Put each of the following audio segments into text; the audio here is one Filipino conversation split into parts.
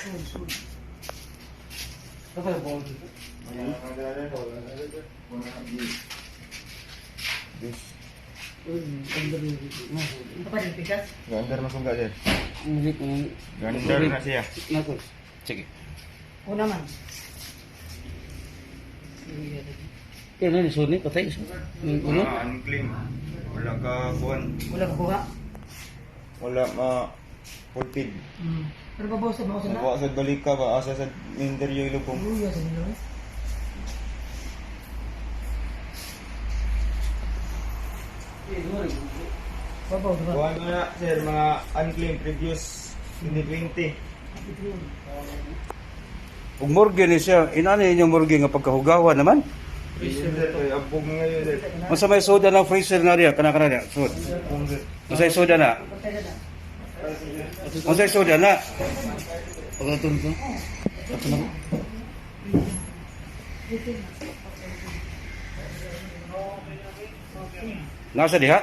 Gandar masuk enggak sih? Gandar nasi ya? Sige. Una man. Kaya na sunod patay. Ulo? Unclean. Wala ka kuhan. Wala ka buha. Wala ma pulpid. Pero babawas sa bawas na. Nabawa sa balik ka ba? Asa sa interior yung lubong. Luya sa nilo. Babaw, diba? Kuhan mo na sir, mga unclean previous 2020. Ug morgue ni siya. Inani yung morgue nga pagkahugawan naman. Sir, kaya abog ngayon sir. Unsa may soda ng freezer na riya kana niya. Sud. Abog sir. Unsa may soda na? Unsa may soda na? Pagkatun ko. Nasa diha?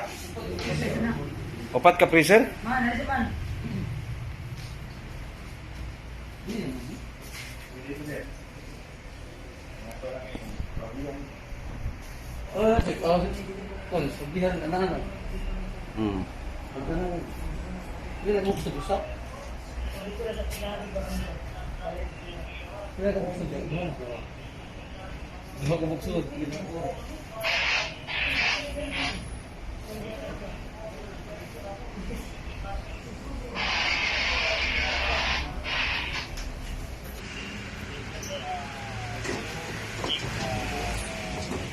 Opat ka freezer? Man, ano man? Hmm.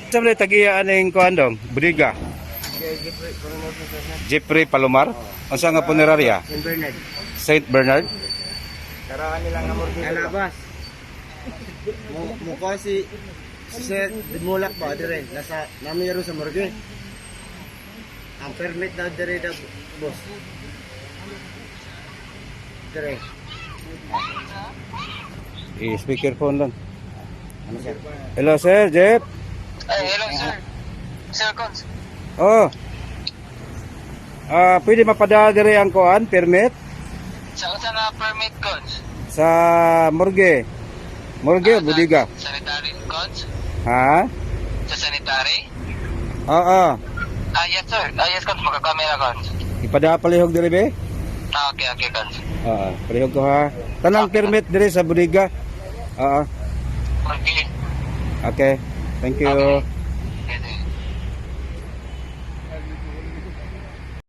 Sa mga tagiya aning kuandong, Budiga, Jeffrey Palomar, unsa nga punerarya? St. Bernard. Saint Bernard. Karaan nila nga morgue. Alabas. Mukha si Sir Dimulak ba dire nasa namiro sa morgue. Ang permit na dire da boss. Dire. Speakerphone lang. Ano sir? Hello sir, Jeff. Hello sir. Sir Cons. Oh. Pwede mapadala dire ang kuan, permit Saan nga permit Cons? sa morgue. Morgue o Budiga? Sanitary Cons? Ha? Sa sanitary? Oo. Yes sir. Yes Cons. Magkakamera Cons. Ipadala palihog dire be? Okay Cons. Oo, palihog ko ha. Tanang permit dire sa Budiga. Oo. Okay. Okay. Thank you. Yes, sir.